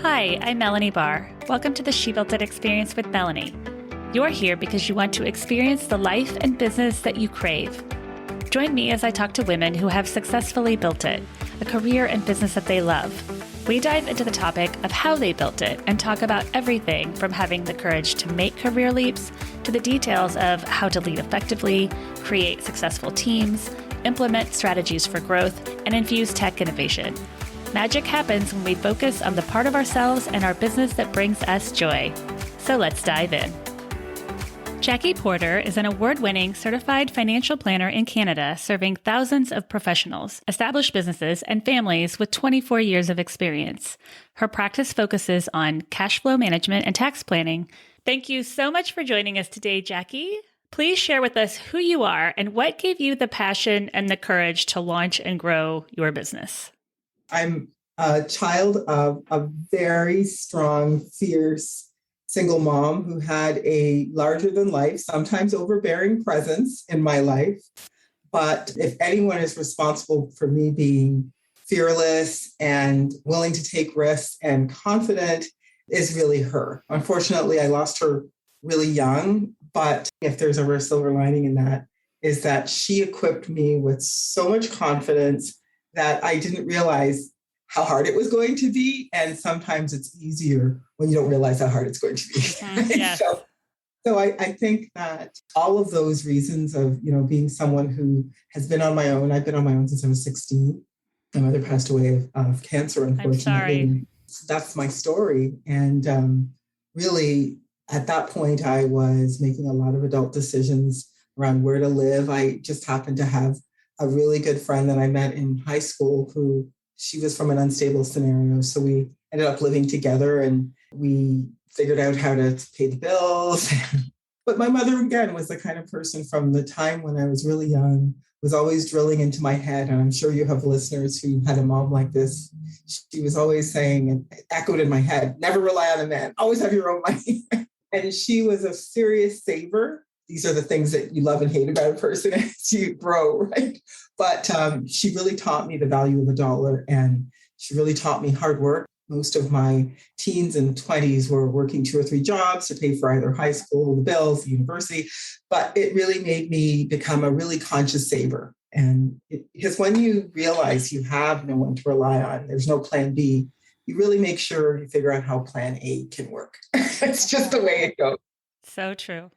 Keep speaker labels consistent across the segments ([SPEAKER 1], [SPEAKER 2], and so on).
[SPEAKER 1] Hi, I'm Melanie Barr. Welcome to the She Built It Experience with Melanie. You're here because you want to experience the life and business that you crave. Join me as I talk to women who have successfully built it, a career and business that they love. We dive into the topic of how they built it and talk about everything from having the courage to make career leaps to the details of how to lead effectively, create successful teams, implement strategies for growth, and infuse tech innovation. Magic happens when we focus on the part of ourselves and our business that brings us joy. So let's dive in. Jacquelin Porter is an award-winning certified financial planner in Canada, serving thousands of professionals, established businesses, and families with 24 years of experience. Her practice focuses on cash flow management and tax planning. Thank you so much for joining us today, Jackie. Please share with us who you are and what gave you the passion and the courage to launch and grow your business.
[SPEAKER 2] I'm a child of a very strong, fierce single mom who had a larger than life, sometimes overbearing presence in my life. But if anyone is responsible for me being fearless and willing to take risks and confident, is really her. Unfortunately, I lost her really young, but if there's a silver lining in that, is that she equipped me with so much confidence that I didn't realize how hard it was going to be. And sometimes it's easier when you don't realize how hard it's going to be.
[SPEAKER 1] Yes.
[SPEAKER 2] So I think that all of those reasons of, being someone who has been on my own, I've been on my own since I was 16. My mother passed away of cancer, unfortunately.
[SPEAKER 1] I'm sorry.
[SPEAKER 2] That's my story. And really, at that point, I was making a lot of adult decisions around where to live. I just happened to have a really good friend that I met in high school who she was from an unstable scenario. So we ended up living together and we figured out how to pay the bills. But my mother, again, was the kind of person from the time when I was really young, was always drilling into my head. And I'm sure you have listeners who had a mom like this. She was always saying, and echoed in my head, never rely on a man, always have your own money. And she was a serious saver. These are the things that you love and hate about a person as you grow, right? But she really taught me the value of a dollar, and she really taught me hard work. Most of my teens and 20s were working 2 or 3 jobs to pay for either high school, the bills, the university. But it really made me become a really conscious saver. And because when you realize you have no one to rely on, there's no plan B, you really make sure you figure out how plan A can work. It's just the way it goes.
[SPEAKER 1] So true.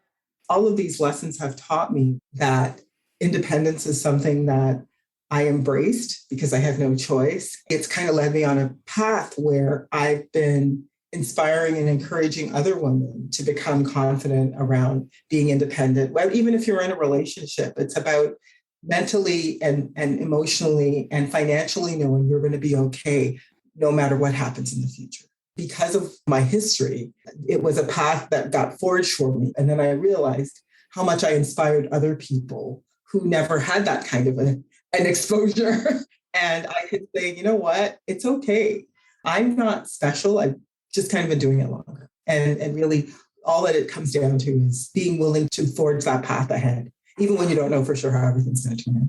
[SPEAKER 2] All of these lessons have taught me that independence is something that I embraced because I had no choice. It's kind of led me on a path where I've been inspiring and encouraging other women to become confident around being independent. Well, even if you're in a relationship, it's about mentally and emotionally and financially knowing you're going to be okay no matter what happens in the future. Because of my history, it was a path that got forged for me. And then I realized how much I inspired other people who never had that kind of an exposure. And I could say, you know what? It's okay. I'm not special. I've just kind of been doing it longer. And really, all that it comes down to is being willing to forge that path ahead, even when you don't know for sure how everything's going to turn out.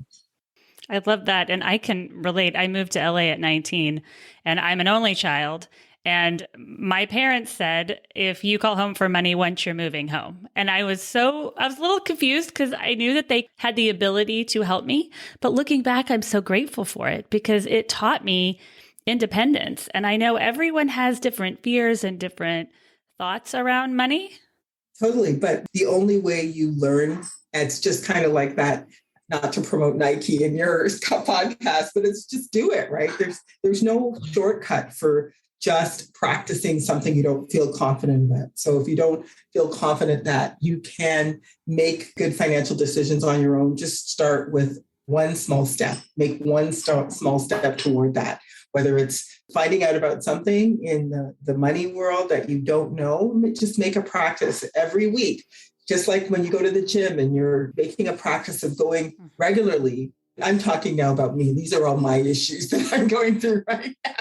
[SPEAKER 1] I love that. And I can relate. I moved to LA at 19 and I'm an only child. And my parents said, if you call home for money once you're moving home. And I was a little confused because I knew that they had the ability to help me. But looking back, I'm so grateful for it because it taught me independence. And I know everyone has different fears and different thoughts around money.
[SPEAKER 2] Totally. But the only way you learn, it's just kind of like that, not to promote Nike in your podcast, but it's just do it, right? There's no shortcut for just practicing something you don't feel confident about. So if you don't feel confident that you can make good financial decisions on your own, just start with one small step. Make one small step toward that. Whether it's finding out about something in the money world that you don't know, just make a practice every week. Just like when you go to the gym and you're making a practice of going regularly. I'm talking now about me. These are all my issues that I'm going through right now.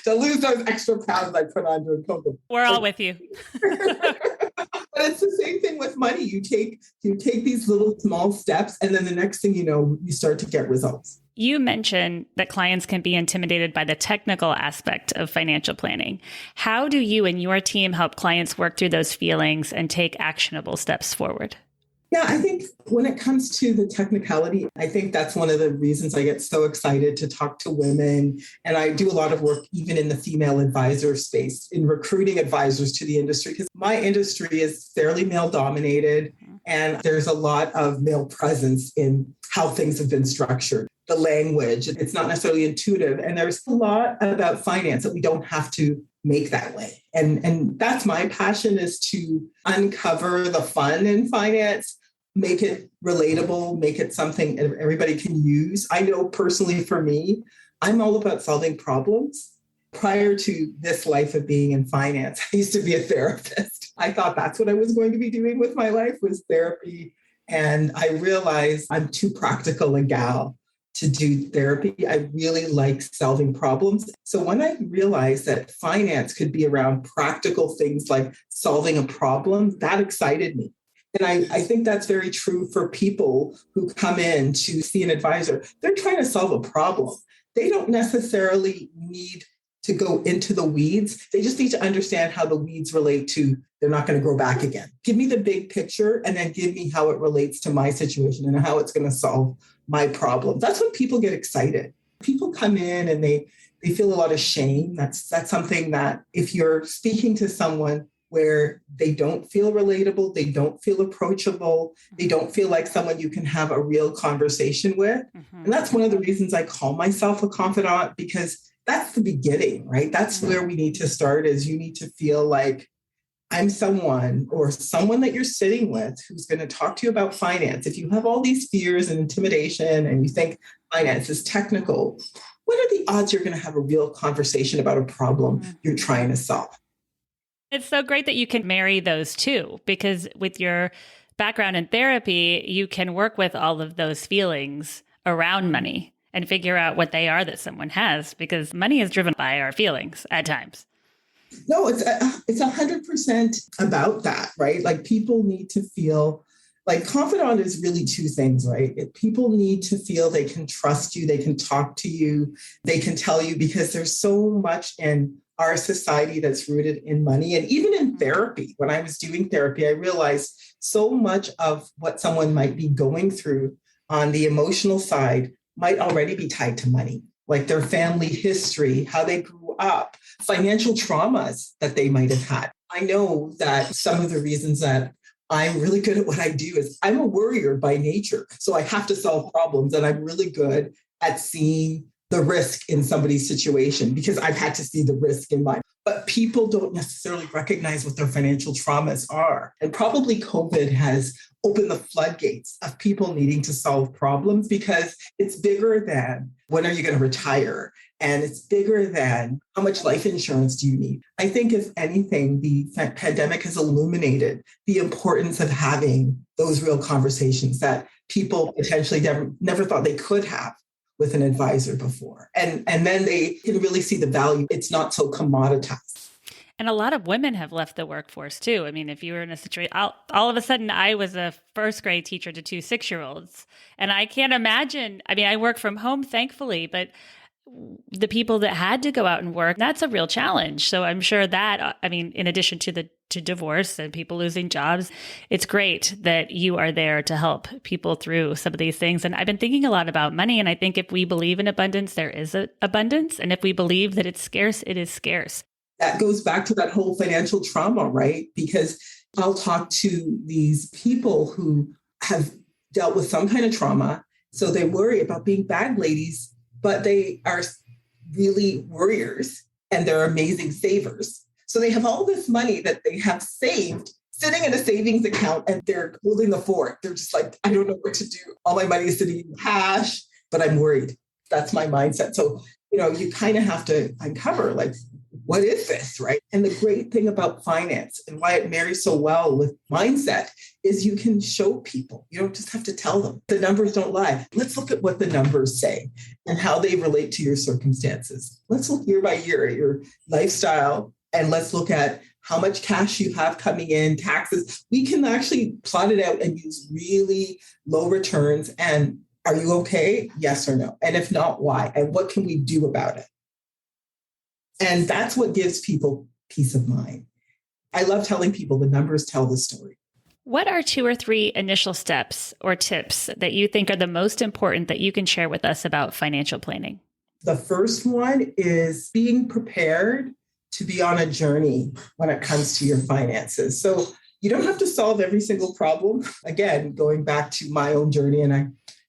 [SPEAKER 2] To lose those extra pounds I put on during COVID.
[SPEAKER 1] We're all with you.
[SPEAKER 2] But it's the same thing with money. You take these little small steps, and then the next thing you know, you start to get results.
[SPEAKER 1] You mentioned that clients can be intimidated by the technical aspect of financial planning. How do you and your team help clients work through those feelings and take actionable steps forward?
[SPEAKER 2] Yeah, I think when it comes to the technicality, I think that's one of the reasons I get so excited to talk to women. And I do a lot of work even in the female advisor space, in recruiting advisors to the industry, because my industry is fairly male dominated. And there's a lot of male presence in how things have been structured, the language. It's not necessarily intuitive. And there's a lot about finance that we don't have to make that way. And that's my passion, is to uncover the fun in finance, make it relatable, make it something everybody can use. I know personally for me, I'm all about solving problems. Prior to this life of being in finance, I used to be a therapist. I thought that's what I was going to be doing with my life, was therapy. And I realized I'm too practical a gal to do therapy. I really like solving problems. So when I realized that finance could be around practical things like solving a problem, that excited me. And I think that's very true for people who come in to see an advisor. They're trying to solve a problem. They don't necessarily need to go into the weeds. They just need to understand how the weeds relate to they're not going to grow back again. Give me the big picture and then give me how it relates to my situation and how it's going to solve my problem. That's when people get excited. People come in and they feel a lot of shame. That's something that if you're speaking to someone where they don't feel relatable, they don't feel approachable, they don't feel like someone you can have a real conversation with. And that's one of the reasons I call myself a confidant, because that's the beginning, right? That's where we need to start, is you need to feel like I'm someone or someone that you're sitting with who's going to talk to you about finance. If you have all these fears and intimidation and you think finance is technical, what are the odds you're going to have a real conversation about a problem you're trying to solve?
[SPEAKER 1] It's so great that you can marry those two, because with your background in therapy, you can work with all of those feelings around money and figure out what they are that someone has, because money is driven by our feelings at times.
[SPEAKER 2] No, it's 100% about that, right? Like people need to feel like confidant is really two things, right? People need to feel they can trust you, they can talk to you, they can tell you, because there's so much in our society that's rooted in money. And even in therapy, when I was doing therapy, I realized so much of what someone might be going through on the emotional side might already be tied to money, like their family history, how they grew up, financial traumas that they might have had. I know that some of the reasons that I'm really good at what I do is I'm a worrier by nature. So I have to solve problems, and I'm really good at seeing the risk in somebody's situation because I've had to see the risk in mine. But people don't necessarily recognize what their financial traumas are. And probably COVID has opened the floodgates of people needing to solve problems, because it's bigger than when are you going to retire? And it's bigger than how much life insurance do you need? I think if anything, the pandemic has illuminated the importance of having those real conversations that people potentially never thought they could have with an advisor before. And then they can really see the value. It's not so commoditized.
[SPEAKER 1] And a lot of women have left the workforce too. I mean, if you were in a situation, all of a sudden I was a first grade teacher to 2 6-year-olds. And I can't imagine, I mean, I work from home, thankfully, but the people that had to go out and work, that's a real challenge. So I'm sure that, I mean, in addition to divorce and people losing jobs, it's great that you are there to help people through some of these things. And I've been thinking a lot about money. And I think if we believe in abundance, there is abundance. And if we believe that it's scarce, it is scarce.
[SPEAKER 2] That goes back to that whole financial trauma, right? Because I'll talk to these people who have dealt with some kind of trauma. So they worry about being bag ladies, but they are really warriors and they're amazing savers. So they have all this money that they have saved sitting in a savings account, and they're holding the fort. They're just like, I don't know what to do. All my money is sitting in cash, but I'm worried. That's my mindset. So, you kind of have to uncover, like, what is this, right? And the great thing about finance and why it marries so well with mindset is you can show people. You don't just have to tell them. The numbers don't lie. Let's look at what the numbers say and how they relate to your circumstances. Let's look year by year at your lifestyle, and let's look at how much cash you have coming in, taxes. We can actually plot it out and use really low returns and Are you okay? Yes or no? And if not, why? And what can we do about it? And that's what gives people peace of mind. I love telling people the numbers tell the story.
[SPEAKER 1] What are 2 or 3 initial steps or tips that you think are the most important that you can share with us about financial planning?
[SPEAKER 2] The first one is being prepared to be on a journey when it comes to your finances. So you don't have to solve every single problem. Again, going back to my own journey, and I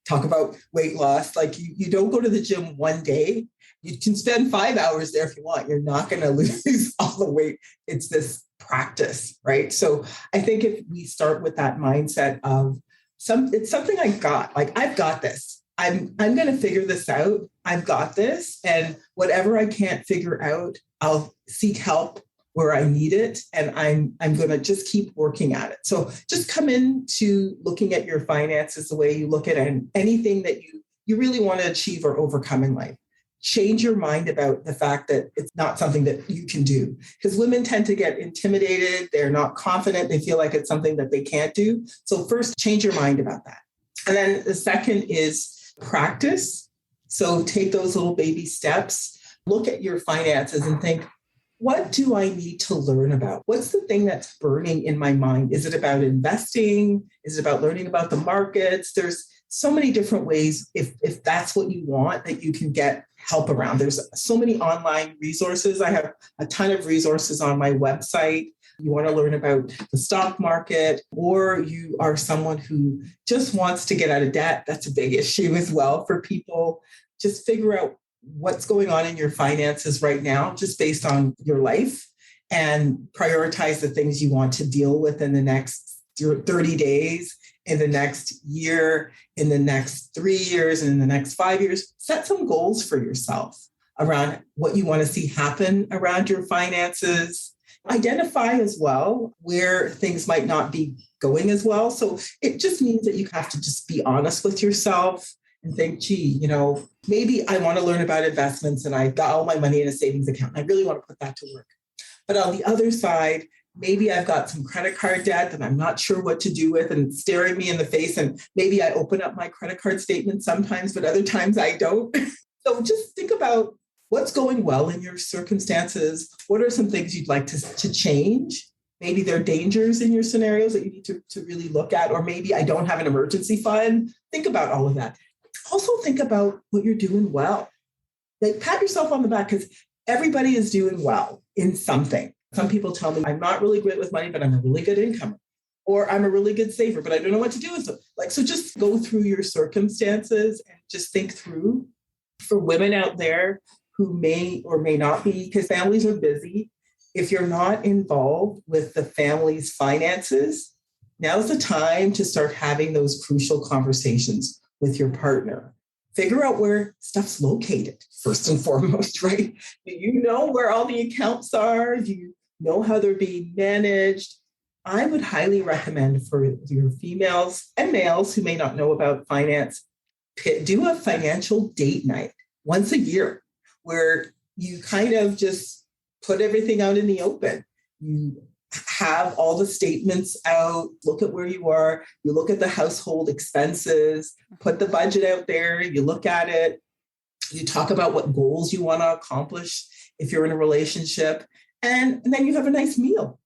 [SPEAKER 2] talk about weight loss, like you don't go to the gym one day. You can spend 5 hours there if you want. You're not going to lose all the weight. It's this practice, right? So I think if we start with that mindset of it's something I got, like I've got this. I'm going to figure this out. I've got this. And whatever I can't figure out, I'll seek help where I need it. And I'm going to just keep working at it. So just come into looking at your finances the way you look at anything that you really want to achieve or overcome in life. Change your mind about the fact that it's not something that you can do. Because women tend to get intimidated. They're not confident. They feel like it's something that they can't do. So first, change your mind about that. And then the second is practice. So take those little baby steps. Look at your finances and think, what do I need to learn about? What's the thing that's burning in my mind? Is it about investing? Is it about learning about the markets? There's so many different ways, if that's what you want, that you can get help around. There's so many online resources. I have a ton of resources on my website. You want to learn about the stock market, or you are someone who just wants to get out of debt. That's a big issue as well for people. Just figure out what's going on in your finances right now, just based on your life, and prioritize the things you want to deal with in the next 30 days, in the next year, in the next 3 years, and in the next 5 years. Set some goals for yourself around what you want to see happen around your finances. Identify as well where things might not be going as well. So it just means that you have to just be honest with yourself and think, gee, maybe I want to learn about investments and I got all my money in a savings account. I really want to put that to work. But on the other side, maybe I've got some credit card debt that I'm not sure what to do with and it's staring me in the face. And maybe I open up my credit card statement sometimes, but other times I don't. So just think about what's going well in your circumstances. What are some things you'd like to change? Maybe there are dangers in your scenarios that you need to really look at, or maybe I don't have an emergency fund. Think about all of that. Also think about what you're doing well. Like, pat yourself on the back, because everybody is doing well in something. Some people tell me I'm not really great with money, but I'm a really good incomer, or I'm a really good saver, but I don't know what to do with them. So just go through your circumstances and just think through. For women out there who may or may not be, because families are busy, if you're not involved with the family's finances, now's the time to start having those crucial conversations with your partner. Figure out where stuff's located, first and foremost, right? Do you know where all the accounts are? Do you know how they're being managed? I would highly recommend for your females and males who may not know about finance, do a financial date night once a year where you kind of just put everything out in the open. You have all the statements out, look at where you are, you look at the household expenses, put the budget out there, you look at it, you talk about what goals you want to accomplish if you're in a relationship, and then you have a nice meal.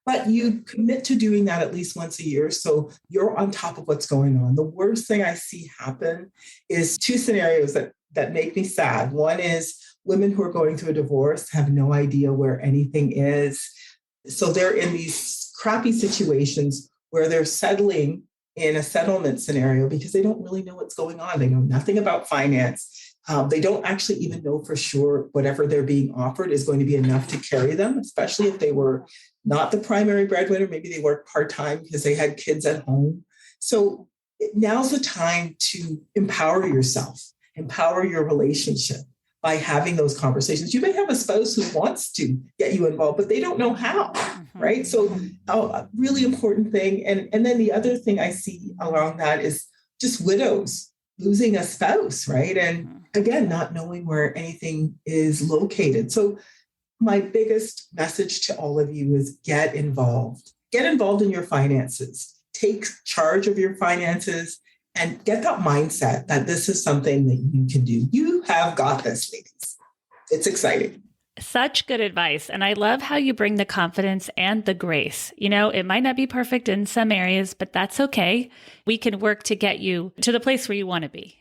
[SPEAKER 2] But you commit to doing that at least once a year, so you're on top of what's going on. The worst thing I see happen is 2 scenarios that make me sad. One is women who are going through a divorce have no idea where anything is. So they're in these crappy situations where they're settling in a settlement scenario because they don't really know what's going on. They know nothing about finance. They don't actually even know for sure whatever they're being offered is going to be enough to carry them, especially if they were not the primary breadwinner. Maybe they worked part-time because they had kids at home. So now's the time to empower yourself, empower your relationship by having those conversations. You may have a spouse who wants to get you involved, but they don't know how, right? So a really important thing. And then the other thing I see along that is just widows losing a spouse, right? And again, not knowing where anything is located. So my biggest message to all of you is get involved. Get involved in your finances. Take charge of your finances and get that mindset that this is something that you can do. You have got this, ladies. It's exciting.
[SPEAKER 1] Such good advice. And I love how you bring the confidence and the grace. It might not be perfect in some areas, but that's okay. We can work to get you to the place where you want to be.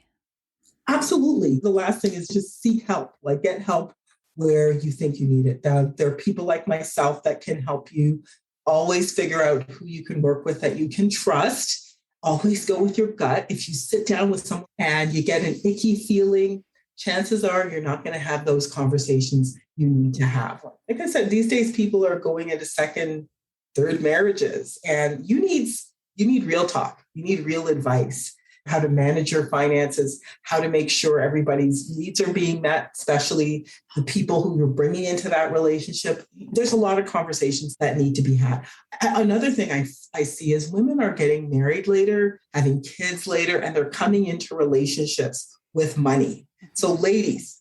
[SPEAKER 2] Absolutely. The last thing is just seek help, get help where you think you need it. There are people like myself that can help you. Always figure out who you can work with that you can trust. Always go with your gut. If you sit down with someone and you get an icky feeling, chances are you're not going to have those conversations you need to have. Like I said, these days people are going into second, third marriages, and you need real talk. You need real advice, how to manage your finances, how to make sure everybody's needs are being met, especially the people who you're bringing into that relationship. There's a lot of conversations that need to be had. Another thing I see is women are getting married later, having kids later, and they're coming into relationships with money. So ladies,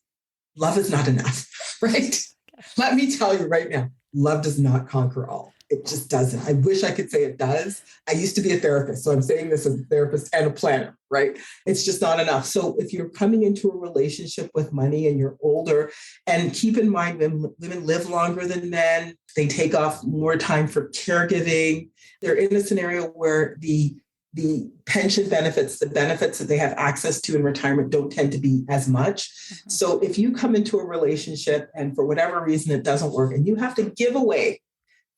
[SPEAKER 2] love is not enough, right? Let me tell you right now, love does not conquer all. It just doesn't. I wish I could say it does. I used to be a therapist, so I'm saying this as a therapist and a planner, right? It's just not enough. So if you're coming into a relationship with money and you're older, and keep in mind, women live longer than men, they take off more time for caregiving. They're in a scenario where the pension benefits, the benefits that they have access to in retirement don't tend to be as much. Mm-hmm. So if you come into a relationship and for whatever reason it doesn't work and you have to give away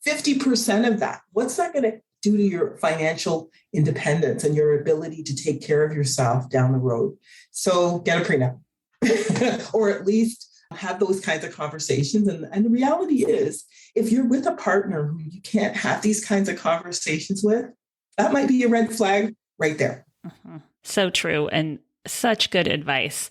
[SPEAKER 2] 50% of that, what's that going to do to your financial independence and your ability to take care of yourself down the road? So get a prenup or at least have those kinds of conversations. And the reality is, if you're with a partner who you can't have these kinds of conversations with, that might be a red flag right there.
[SPEAKER 1] Mm-hmm. So true. And such good advice.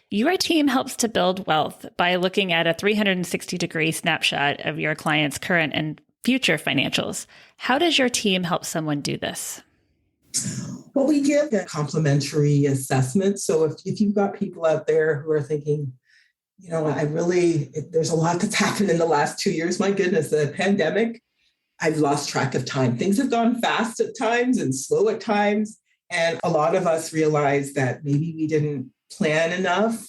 [SPEAKER 1] Your team helps to build wealth by looking at a 360-degree snapshot of your client's current and future financials. How does your team help someone do this?
[SPEAKER 2] Well, we give a complimentary assessment. So if you've got people out there who are thinking, there's a lot that's happened in the last 2 years. My goodness, the pandemic, I've lost track of time. Things have gone fast at times and slow at times. And a lot of us realize that maybe we didn't plan enough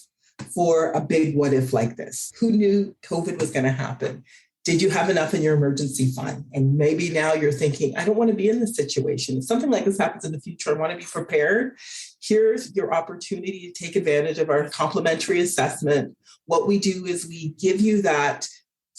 [SPEAKER 2] for a big what if like this. Who knew COVID was going to happen? Did you have enough in your emergency fund? And maybe now you're thinking, I don't want to be in this situation. If something like this happens in the future, I want to be prepared. Here's your opportunity to take advantage of our complimentary assessment. What we do is we give you that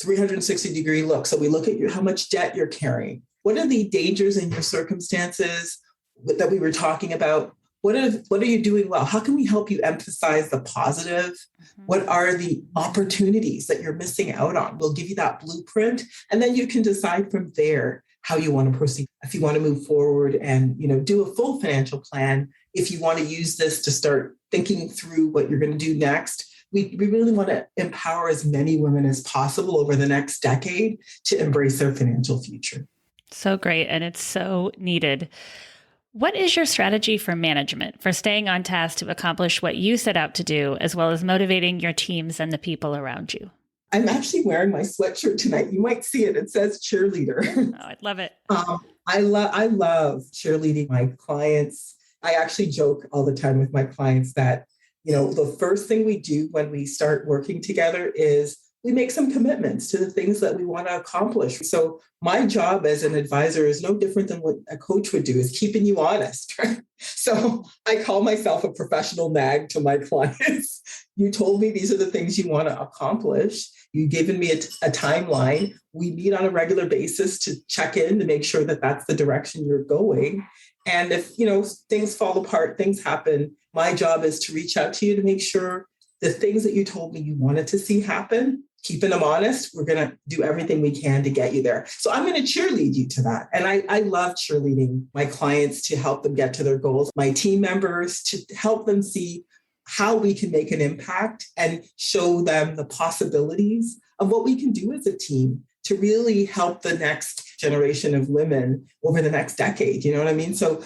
[SPEAKER 2] 360-degree look. So we look at how much debt you're carrying. What are the dangers in your circumstances that we were talking about? What are you doing well? How can we help you emphasize the positive? Mm-hmm. What are the opportunities that you're missing out on? We'll give you that blueprint, and then you can decide from there how you want to proceed. If you want to move forward and do a full financial plan, if you want to use this to start thinking through what you're going to do next. We really want to empower as many women as possible over the next decade to embrace their financial future.
[SPEAKER 1] So great. And it's so needed. What is your strategy for management, for staying on task to accomplish what you set out to do, as well as motivating your teams and the people around you?
[SPEAKER 2] I'm actually wearing my sweatshirt tonight. You might see it. It says cheerleader.
[SPEAKER 1] Oh, I love it.
[SPEAKER 2] I love cheerleading my clients. I actually joke all the time with my clients that the first thing we do when we start working together is we make some commitments to the things that we want to accomplish. So my job as an advisor is no different than what a coach would do, is keeping you honest, right? So I call myself a professional nag to my clients. You told me these are the things you want to accomplish. You've given me a timeline. We meet on a regular basis to check in to make sure that that's the direction you're going. And if, things fall apart, things happen, my job is to reach out to you to make sure the things that you told me you wanted to see happen, keeping them honest, we're going to do everything we can to get you there. So I'm going to cheerlead you to that. And I love cheerleading my clients to help them get to their goals, my team members to help them see how we can make an impact and show them the possibilities of what we can do as a team to really help the next generation of women over the next decade. You know what I mean? So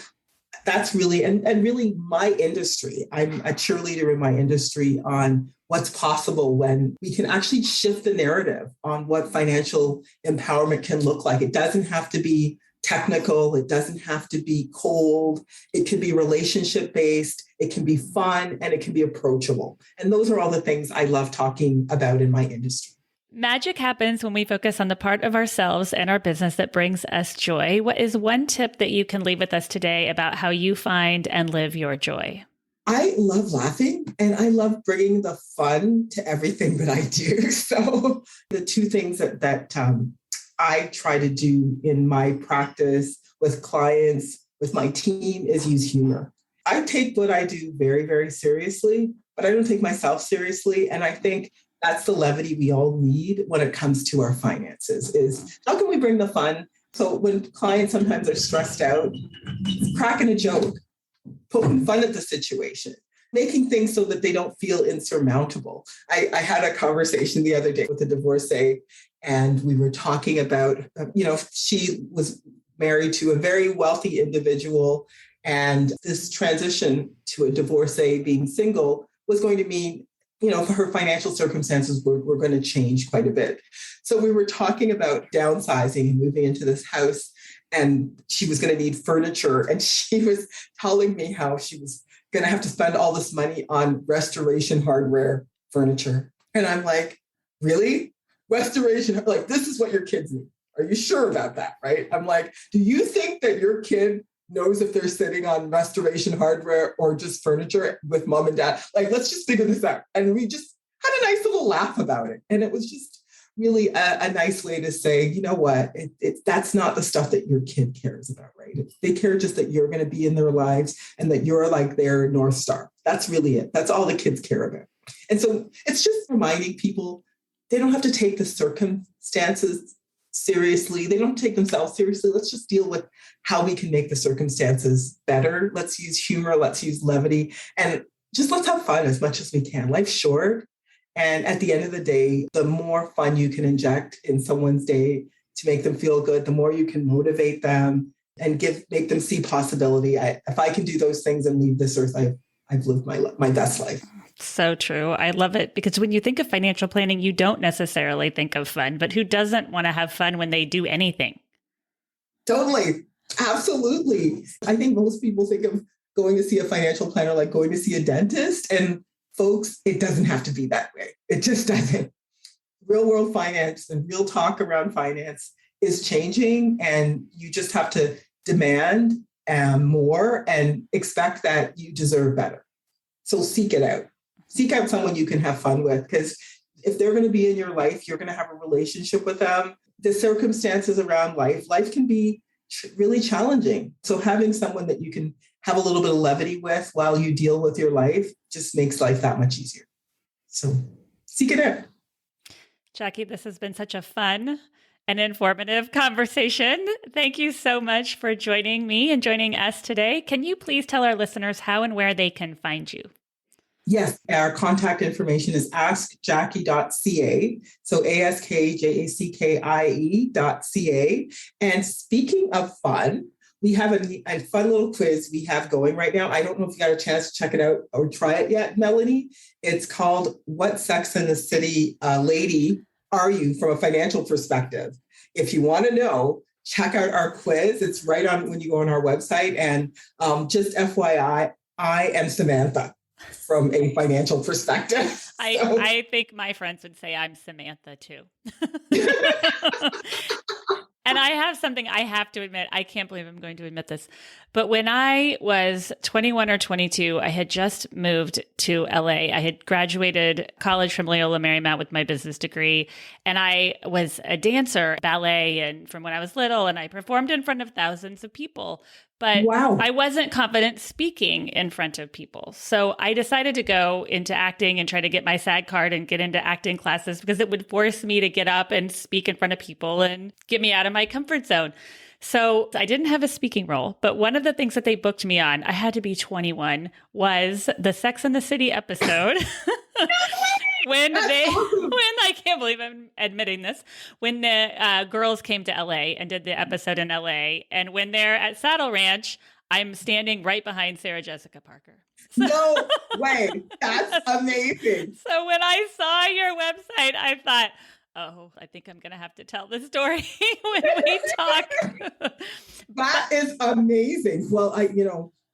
[SPEAKER 2] that's really, and really my industry. I'm a cheerleader in my industry on what's possible when we can actually shift the narrative on what financial empowerment can look like. It doesn't have to be technical. It doesn't have to be cold. It can be relationship based. It can be fun, and it can be approachable. And those are all the things I love talking about in my industry.
[SPEAKER 1] Magic happens when we focus on the part of ourselves and our business that brings us joy. What is one tip that you can leave with us today about how you find and live your joy?
[SPEAKER 2] I love laughing, and I love bringing the fun to everything that I do. So the two things that I try to do in my practice with clients, with my team, is use humor. I take what I do very, very seriously, but I don't take myself seriously. And I think that's the levity we all need when it comes to our finances, is how can we bring the fun? So when clients sometimes are stressed out, cracking a joke, poking fun at the situation, making things so that they don't feel insurmountable. I had a conversation the other day with a divorcee, and we were talking about, she was married to a very wealthy individual, and this transition to a divorcee being single was going to mean, for her financial circumstances were going to change quite a bit. So we were talking about downsizing and moving into this house, and she was going to need furniture. And she was telling me how she was going to have to spend all this money on restoration hardware furniture. And I'm like, really? Restoration? Like, this is what your kids need. Are you sure about that? Right? I'm like, do you think that your kid knows if they're sitting on restoration hardware or just furniture with mom and dad? Like, let's just figure this out. And we just had a nice little laugh about it. And it was just really a nice way to say, you know what, that's not the stuff that your kid cares about, right? They care just that you're going to be in their lives and that you're like their North Star. That's really it. That's all the kids care about. And so it's just reminding people they don't have to take the circumstances seriously. They don't take themselves seriously. Let's just deal with how we can make the circumstances better. Let's use humor. Let's use levity. And just let's have fun as much as we can. Life's short. And at the end of the day, the more fun you can inject in someone's day to make them feel good, the more you can motivate them and make them see possibility. If I can do those things and leave this earth, I've lived my best life.
[SPEAKER 1] So true. I love it, because when you think of financial planning, you don't necessarily think of fun, but who doesn't want to have fun when they do anything?
[SPEAKER 2] Totally. Absolutely. I think most people think of going to see a financial planner like going to see a dentist. And folks, it doesn't have to be that way. It just doesn't. Real world finance and real talk around finance is changing, and you just have to demand more and expect that you deserve better. So seek it out. Seek out someone you can have fun with, because if they're going to be in your life, you're going to have a relationship with them. The circumstances around life can be really challenging. So having someone that you can have a little bit of levity with while you deal with your life just makes life that much easier. So seek it out.
[SPEAKER 1] Jackie, this has been such a fun and informative conversation. Thank you so much for joining me and joining us today. Can you please tell our listeners how and where they can find you?
[SPEAKER 2] Yes, our contact information is askjackie.ca. So askjackie.ca. And speaking of fun, we have a fun little quiz we have going right now. I don't know if you got a chance to check it out or try it yet, Melanie. It's called What Sex and the City Lady Are You from a Financial Perspective? If you want to know, check out our quiz. It's right on when you go on our website. And just FYI, I am Samantha from a financial perspective.
[SPEAKER 1] I think my friends would say I'm Samantha too. And I have something I have to admit. I can't believe I'm going to admit this. But when I was 21 or 22, I had just moved to LA. I had graduated college from Loyola Marymount with my business degree. And I was a dancer, ballet, and from when I was little, and I performed in front of thousands of people. But
[SPEAKER 2] wow.
[SPEAKER 1] I wasn't confident speaking in front of people. So I decided to go into acting and try to get my SAG card and get into acting classes, because it would force me to get up and speak in front of people and get me out of my comfort zone. So I didn't have a speaking role, but one of the things that they booked me on, I had to be 21, was the Sex and the City episode. When I can't believe I'm admitting this, when the girls came to LA and did the episode in LA, and when they're at Saddle Ranch, I'm standing right behind Sarah Jessica Parker. So,
[SPEAKER 2] no way. That's amazing.
[SPEAKER 1] So when I saw your website, I thought, Oh, I think I'm going to have to tell the story when we talk.
[SPEAKER 2] That is amazing. Well,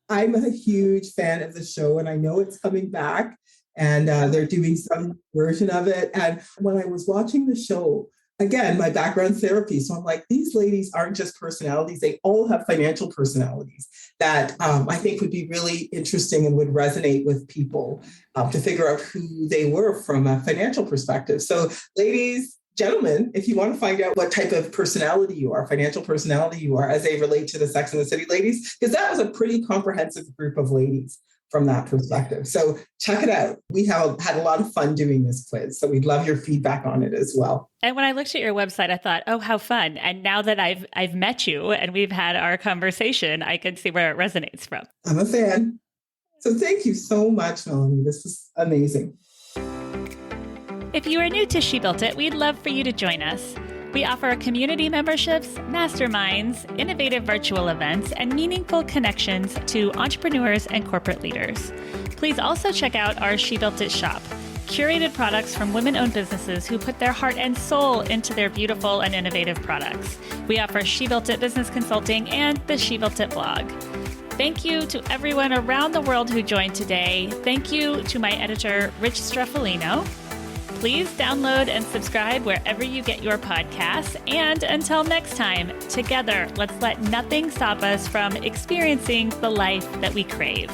[SPEAKER 2] I'm a huge fan of the show, and I know it's coming back, and they're doing some version of it. And when I was watching the show, again, my background therapy, so I'm like, these ladies aren't just personalities; they all have financial personalities that I think would be really interesting and would resonate with people to figure out who they were from a financial perspective. So, ladies, gentlemen, if you want to find out what type of personality you are, financial personality you are, as they relate to the Sex and the City ladies, because that was a pretty comprehensive group of ladies from that perspective. So check it out. We have had a lot of fun doing this quiz, so we'd love your feedback on it as well.
[SPEAKER 1] And when I looked at your website, I thought, oh, how fun. And now that I've met you and we've had our conversation, I can see where it resonates from.
[SPEAKER 2] I'm a fan. So thank you so much, Melanie. This was amazing.
[SPEAKER 1] If you are new to She Built It, we'd love for you to join us. We offer community memberships, masterminds, innovative virtual events, and meaningful connections to entrepreneurs and corporate leaders. Please also check out our She Built It shop, curated products from women-owned businesses who put their heart and soul into their beautiful and innovative products. We offer She Built It business consulting and the She Built It blog. Thank you to everyone around the world who joined today. Thank you to my editor, Rich Streffolino. Please download and subscribe wherever you get your podcasts. And until next time, together, let's let nothing stop us from experiencing the life that we crave.